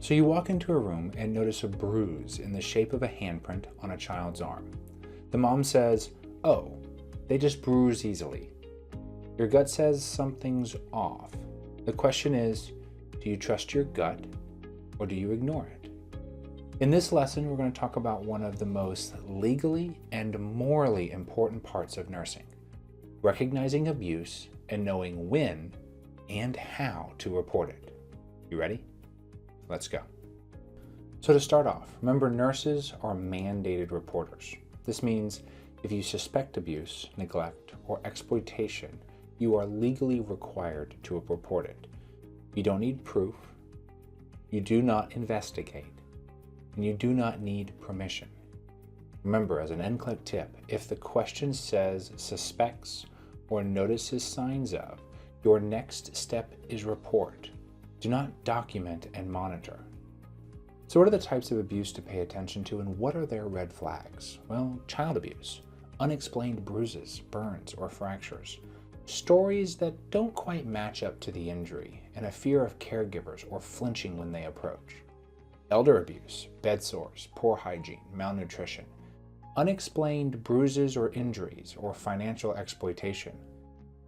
So you walk into a room and notice a bruise in the shape of a handprint on a child's arm. The mom says, "Oh, they just bruise easily." Your gut says something's off. The question is, do you trust your gut or do you ignore it? In this lesson, we're going to talk about one of the most legally and morally important parts of nursing: recognizing abuse and knowing when and how to report it. You ready? Let's go. So to start off, remember, nurses are mandated reporters. This means if you suspect abuse, neglect, or exploitation, you are legally required to report it. You don't need proof, you do not investigate, and you do not need permission. Remember, as an NCLEX tip, if the question says suspects or notices signs of, your next step is report. Do not document and monitor. So what are the types of abuse to pay attention to, and what are their red flags? Well, child abuse, unexplained bruises, burns, or fractures, stories that don't quite match up to the injury, and a fear of caregivers or flinching when they approach. Elder abuse, bed sores, poor hygiene, malnutrition, unexplained bruises or injuries, or financial exploitation.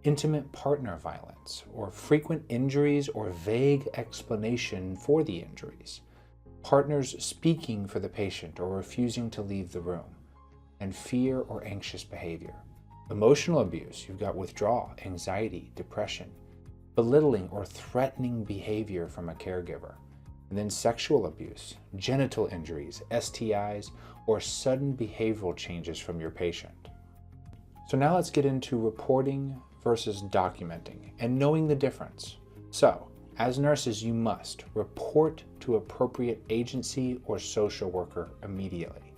Intimate partner violence, or frequent injuries or vague explanation for the injuries. Partners speaking for the patient or refusing to leave the room. And fear or anxious behavior. Emotional abuse, you've got withdrawal, anxiety, depression, belittling or threatening behavior from a caregiver. And then sexual abuse, genital injuries, STIs, or sudden behavioral changes from your patient. So now let's get into reporting versus documenting and knowing the difference. So, as nurses, you must report to appropriate agency or social worker immediately.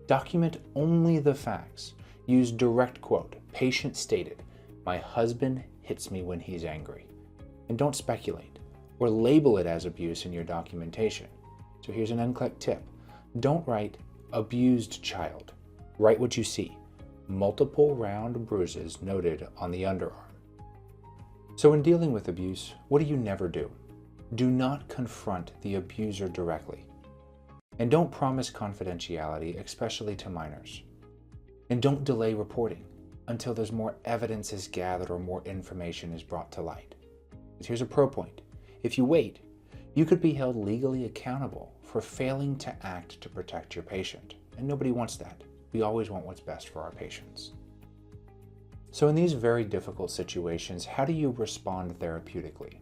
Document only the facts. Use direct quote, patient stated, "My husband hits me when he's angry." And don't speculate or label it as abuse in your documentation. So here's an NCLEX tip. Don't write abused child. Write what you see. Multiple round bruises noted on the underarm. So in dealing with abuse, what do you never do? Do not confront the abuser directly. And don't promise confidentiality, especially to minors. And don't delay reporting until there's more evidence is gathered or more information is brought to light. But here's a pro point. If you wait, you could be held legally accountable for failing to act to protect your patient. And nobody wants that. We always want what's best for our patients. So in these very difficult situations, how do you respond therapeutically?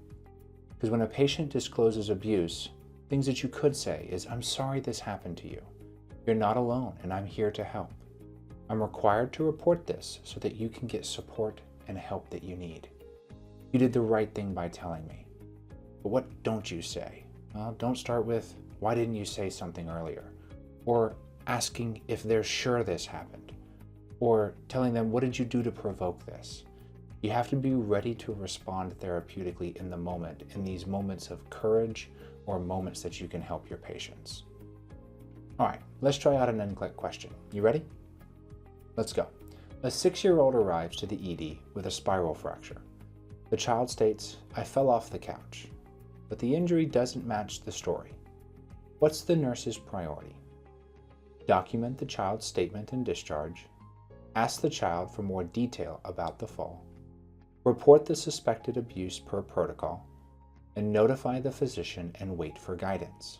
Because when a patient discloses abuse, things that you could say is, "I'm sorry this happened to you. You're not alone, and I'm here to help. I'm required to report this so that you can get support and help that you need. You did the right thing by telling me." But what don't you say? Well, don't start with, "Why didn't you say something earlier?" Or asking if they're sure this happened, or telling them, "What did you do to provoke this?" You have to be ready to respond therapeutically in the moment, in these moments of courage or moments that you can help your patients. All right, let's try out an NCLEX question. You ready? Let's go. A 6-year-old arrives to the ED with a spiral fracture. The child states, "I fell off the couch," but the injury doesn't match the story. What's the nurse's priority? Document the child's statement and discharge, ask the child for more detail about the fall, report the suspected abuse per protocol, and notify the physician and wait for guidance.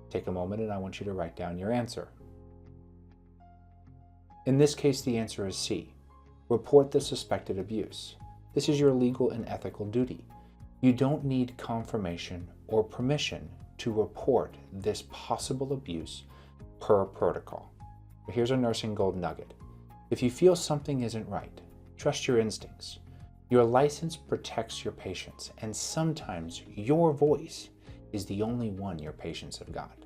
Take a moment and I want you to write down your answer. In this case, the answer is C. Report the suspected abuse. This is your legal and ethical duty. You don't need confirmation or permission to report this possible abuse per protocol. But here's a nursing gold nugget. If you feel something isn't right, trust your instincts. Your license protects your patients, and sometimes your voice is the only one your patients have got.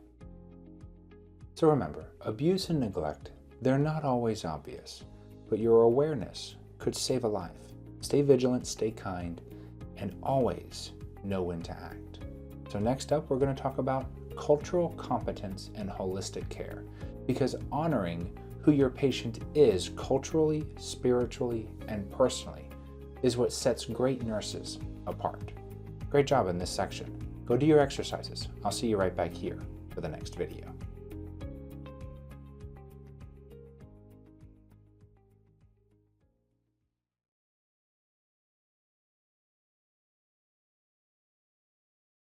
So remember, abuse and neglect, they're not always obvious, but your awareness could save a life. Stay vigilant, stay kind, and always know when to act. So next up, we're going to talk about cultural competence and holistic care, because honoring who your patient is culturally, spiritually, and personally is what sets great nurses apart. Great job in this section. Go do your exercises. I'll see you right back here for the next video.